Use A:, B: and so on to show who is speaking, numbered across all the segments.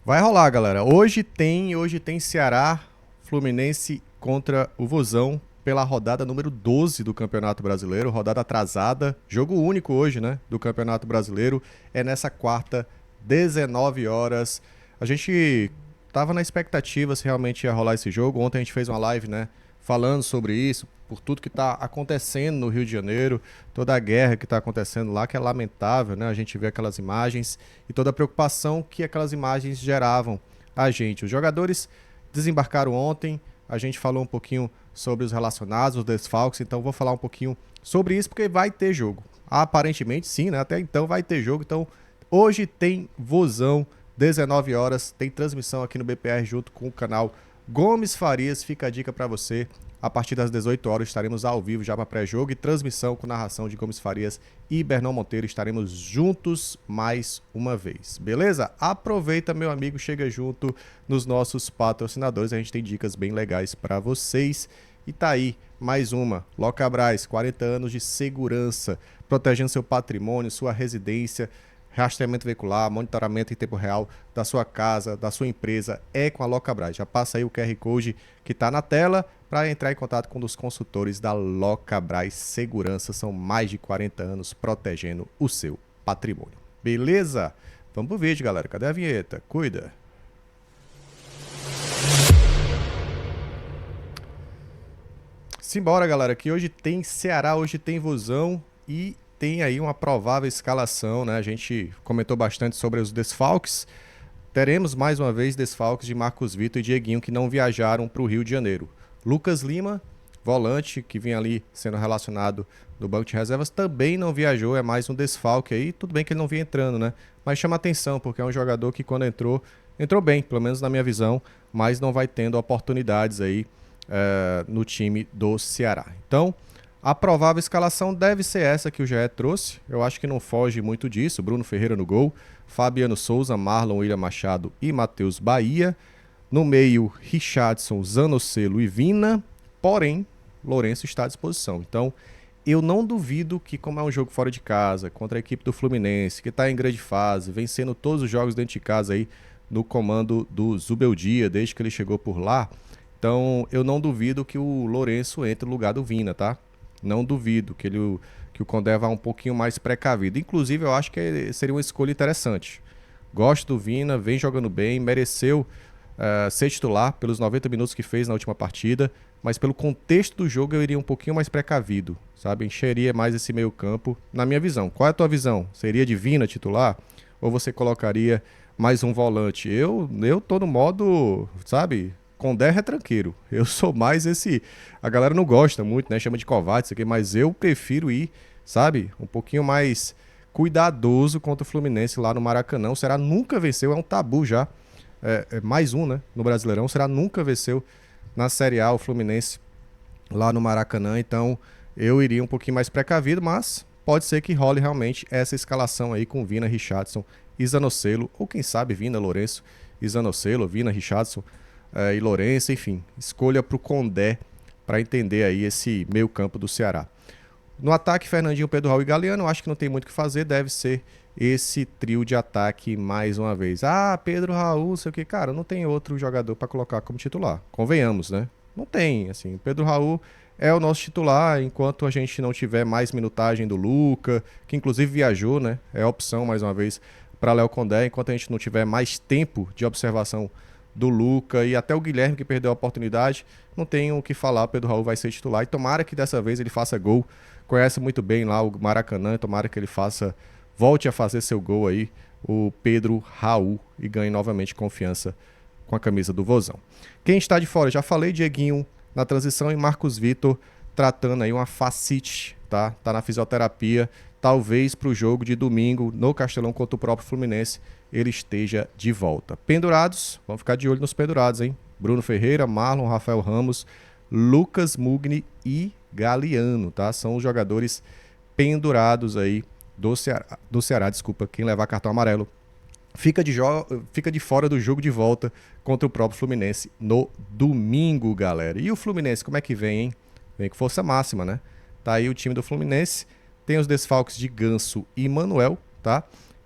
A: Vai rolar, galera. Hoje tem Ceará, Fluminense contra o Vozão pela rodada número 12 do Campeonato Brasileiro, rodada atrasada, jogo único hoje, né, do Campeonato Brasileiro. É nessa quarta, 19 horas. A gente tava na expectativa se realmente ia rolar esse jogo. Ontem a gente fez uma live, né, falando sobre isso, por tudo que está acontecendo no Rio de Janeiro, toda a guerra que está acontecendo lá, que é lamentável, né? A gente vê aquelas imagens e toda a preocupação que aquelas imagens geravam a gente. Os jogadores desembarcaram ontem, a gente falou um pouquinho sobre os relacionados, os desfalques, então vou falar um pouquinho sobre isso porque vai ter jogo. Aparentemente sim, né? Até então vai ter jogo, então hoje tem Vozão, 19 horas, tem transmissão aqui no BPR junto com o canal Gomes Farias. Fica a dica para você. A partir das 18 horas estaremos ao vivo já para pré-jogo e transmissão com narração de Gomes Farias e Bernão Monteiro. Estaremos juntos mais uma vez, beleza? Aproveita, meu amigo, chega junto nos nossos patrocinadores. A gente tem dicas bem legais para vocês. E tá aí, mais uma. Locabras, 40 anos de segurança, protegendo seu patrimônio, sua residência, rastreamento veicular, monitoramento em tempo real da sua casa, da sua empresa, é com a Locabras. Já passa aí o QR Code que está na tela para entrar em contato com um dos consultores da Locabras Segurança. São mais de 40 anos protegendo o seu patrimônio. Beleza? Vamos pro vídeo, galera. Cadê a vinheta? Cuida! Simbora, galera, que hoje tem Ceará, hoje tem Vozão e tem aí uma provável escalação, né? A gente comentou bastante sobre os desfalques. Teremos mais uma vez desfalques de Marcos Vitor e Dieguinho que não viajaram para o Rio de Janeiro. Lucas Lima, volante, que vinha ali sendo relacionado no banco de reservas, também não viajou, é mais um desfalque aí. Tudo bem que ele não vinha entrando, né? Mas chama atenção, porque é um jogador que quando entrou bem, pelo menos na minha visão, mas não vai tendo oportunidades aí no time do Ceará. Então, a provável escalação deve ser essa que o GE trouxe. Eu acho que não foge muito disso. Bruno Ferreira no gol, Fabiano Souza, Marlon William Machado e Matheus Bahia. No meio, Richardson, Zanocelo e Vina. Porém, Lourenço está à disposição. Então, eu não duvido que, como é um jogo fora de casa, contra a equipe do Fluminense, que está em grande fase, vencendo todos os jogos dentro de casa aí, no comando do Zubeldia, desde que ele chegou por lá. Então, eu não duvido que o Lourenço entre no lugar do Vina, tá? Não duvido que o Condé vá um pouquinho mais precavido. Inclusive, eu acho que seria uma escolha interessante. Gosto do Vina, vem jogando bem, mereceu ser titular pelos 90 minutos que fez na última partida, mas pelo contexto do jogo eu iria um pouquinho mais precavido, sabe? Encheria mais esse meio campo, na minha visão. Qual é a tua visão? Seria de Vina titular? Ou você colocaria mais um volante? Eu tô no modo, sabe? Condé é retranqueiro. Eu sou mais esse. A galera não gosta muito, né? Chama de covarde, isso aqui, mas eu prefiro ir, sabe? Um pouquinho mais cuidadoso contra o Fluminense lá no Maracanã. O Ceará nunca venceu, é um tabu já. É mais um, né? No Brasileirão. O Ceará nunca venceu na Série A o Fluminense lá no Maracanã. Então eu iria um pouquinho mais precavido, mas pode ser que role realmente essa escalação aí com Vina, Richardson e Zanocelo. Ou quem sabe Vina, Lourenço e Zanocelo, Vina, Richardson e Lourenço, enfim, escolha para o Condé para entender aí esse meio campo do Ceará. No ataque, Fernandinho, Pedro Raul e Galeano, acho que não tem muito o que fazer, deve ser esse trio de ataque mais uma vez. Ah, Pedro Raul, sei o que, cara, não tem outro jogador para colocar como titular, convenhamos, né? Não tem, assim, Pedro Raul é o nosso titular, enquanto a gente não tiver mais minutagem do Luca, que inclusive viajou, né? É a opção, mais uma vez, para Léo Condé, enquanto a gente não tiver mais tempo de observação do Luca e até o Guilherme que perdeu a oportunidade, não tem o que falar, o Pedro Raul vai ser titular e tomara que dessa vez ele faça gol, conhece muito bem lá o Maracanã, tomara que ele volte a fazer seu gol aí, o Pedro Raul, e ganhe novamente confiança com a camisa do Vozão. Quem está de fora, já falei, Dieguinho na transição e Marcos Vitor tratando aí uma fascite, tá? Tá na fisioterapia, talvez para o jogo de domingo no Castelão contra o próprio Fluminense ele esteja de volta. Pendurados, vamos ficar de olho nos pendurados, hein? Bruno Ferreira, Marlon, Rafael Ramos, Lucas Mugni e Galeano, tá? São os jogadores pendurados aí do Ceará, desculpa, quem levar cartão amarelo fica de fora do jogo de volta contra o próprio Fluminense no domingo, galera. E o Fluminense, como é que vem, hein? Vem com força máxima, né? Tá aí o time do Fluminense, tem os desfalques de Ganso e Manuel, tá?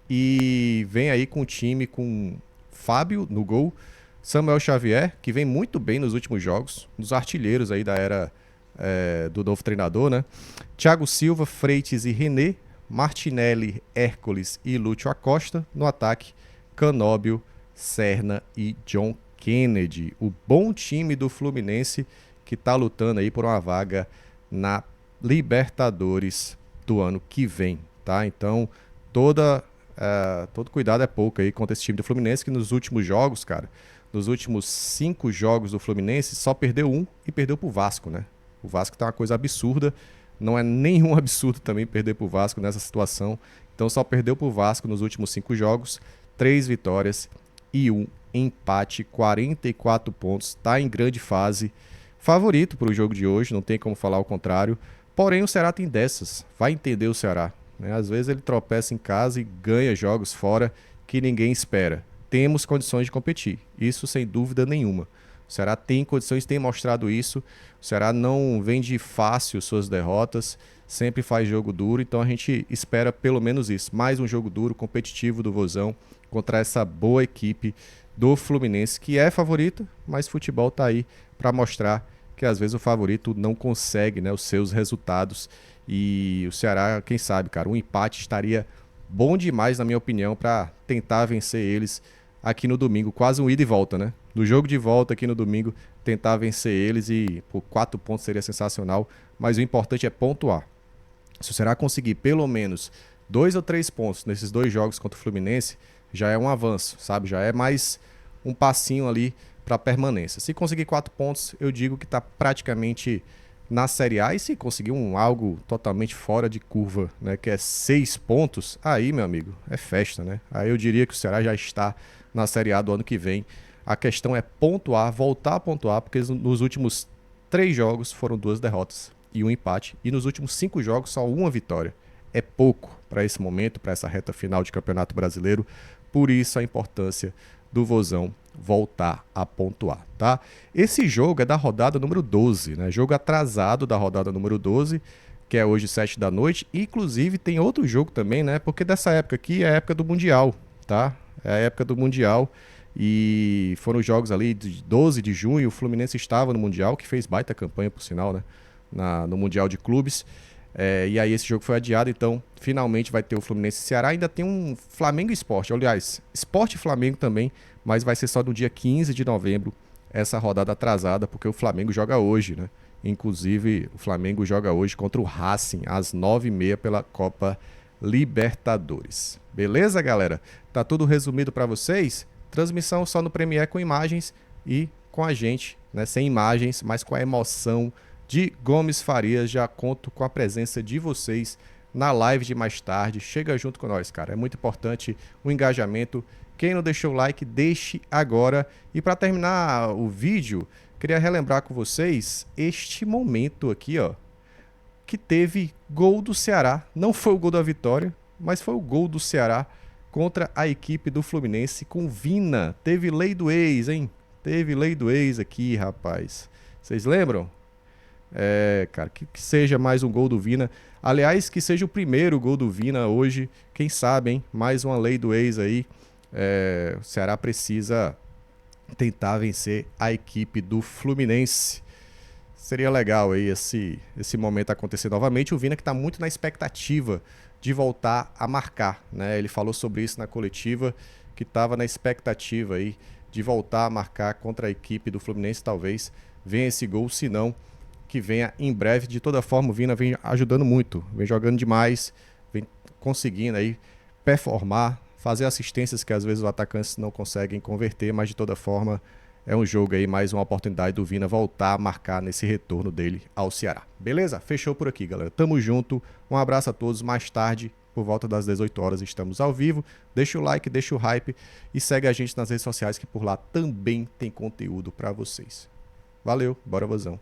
A: E vem aí com o time com Fábio no gol, Samuel Xavier, que vem muito bem nos últimos jogos, dos artilheiros aí da era do novo treinador, né? Thiago Silva, Freitas e René, Martinelli, Hércules e Lúcio Acosta. No ataque, Canóbio, Serna e John Kennedy. O bom time do Fluminense que está lutando aí por uma vaga na Libertadores do ano que vem, tá? Então, todo cuidado é pouco aí contra esse time do Fluminense, que nos últimos jogos, cara, nos últimos 5 jogos do Fluminense, só perdeu um e perdeu pro Vasco, né? O Vasco tá uma coisa absurda, não é nenhum absurdo também perder pro Vasco nessa situação. Então só perdeu pro Vasco nos últimos 5 jogos, 3 vitórias e 1 empate, 44 pontos, tá em grande fase. Favorito para o jogo de hoje, não tem como falar o contrário. Porém, o Ceará tem dessas, vai entender o Ceará, né? Às vezes ele tropeça em casa e ganha jogos fora que ninguém espera. Temos condições de competir, isso sem dúvida nenhuma. O Ceará tem condições, tem mostrado isso. O Ceará não vende fácil suas derrotas, sempre faz jogo duro, então a gente espera pelo menos isso. Mais um jogo duro, competitivo do Vozão contra essa boa equipe do Fluminense, que é favorito, mas futebol tá aí para mostrar que às vezes o favorito não consegue, né, os seus resultados. E o Ceará, quem sabe, cara, um empate estaria bom demais, na minha opinião, para tentar vencer eles aqui no domingo. Quase um ida e volta, né? No jogo de volta aqui no domingo, tentar vencer eles e por 4 pontos seria sensacional. Mas o importante é pontuar. Se o Ceará conseguir pelo menos 2 ou 3 pontos nesses 2 jogos contra o Fluminense, já é um avanço, sabe? Já é mais um passinho ali para permanência. Se conseguir 4 pontos, eu digo que está praticamente na Série A. E se conseguir algo totalmente fora de curva, né, que é 6 pontos, aí, meu amigo, é festa, né? Aí eu diria que o Ceará já está na Série A do ano que vem. A questão é pontuar, voltar a pontuar, porque nos últimos 3 jogos foram 2 derrotas e 1 empate. E nos últimos 5 jogos só 1 vitória. É pouco para esse momento, para essa reta final de Campeonato Brasileiro. Por isso a importância do Vozão voltar a pontuar, tá? Esse jogo é da rodada número 12, né? Jogo atrasado da rodada número 12, que é hoje 7 da noite. Inclusive tem outro jogo também, né? Porque dessa época aqui é a época do Mundial, tá? É a época do Mundial e foram os jogos ali de 12 de junho. O Fluminense estava no Mundial, que fez baita campanha, por sinal, né? No Mundial de Clubes. E aí esse jogo foi adiado, então finalmente vai ter o Fluminense e Ceará. Ainda tem um Flamengo e Sport, aliás, Sport e Flamengo também, mas vai ser só no dia 15 de novembro, essa rodada atrasada, porque o Flamengo joga hoje, né? Inclusive o Flamengo joga hoje contra o Racing, às 9h30 pela Copa Libertadores. Beleza, galera? Tá tudo resumido para vocês? Transmissão só no Premiere com imagens e com a gente, né? Sem imagens, mas com a emoção de Gomes Farias. Já conto com a presença de vocês na live de mais tarde. Chega junto com nós, cara. É muito importante o engajamento. Quem não deixou o like, deixe agora. E para terminar o vídeo, queria relembrar com vocês este momento aqui, ó, que teve gol do Ceará. Não foi o gol da vitória, mas foi o gol do Ceará contra a equipe do Fluminense com Vina. Teve lei do ex, hein? Teve lei do ex aqui, rapaz. Vocês lembram? Cara, que seja mais um gol do Vina. Aliás, que seja o primeiro gol do Vina hoje. Quem sabe, hein? Mais uma lei do ex aí. O Ceará precisa tentar vencer a equipe do Fluminense. Seria legal aí esse momento acontecer novamente. O Vina que está muito na expectativa de voltar a marcar, né? Ele falou sobre isso na coletiva, que estava na expectativa aí de voltar a marcar contra a equipe do Fluminense. Talvez venha esse gol, se não, que venha em breve. De toda forma, o Vina vem ajudando muito, vem jogando demais, vem conseguindo aí performar, fazer assistências que às vezes os atacantes não conseguem converter, mas de toda forma é um jogo aí, mais uma oportunidade do Vina voltar a marcar nesse retorno dele ao Ceará. Beleza? Fechou por aqui, galera. Tamo junto. Um abraço a todos. Mais tarde, por volta das 18 horas, estamos ao vivo. Deixa o like, deixa o hype e segue a gente nas redes sociais, que por lá também tem conteúdo para vocês. Valeu, bora Vozão.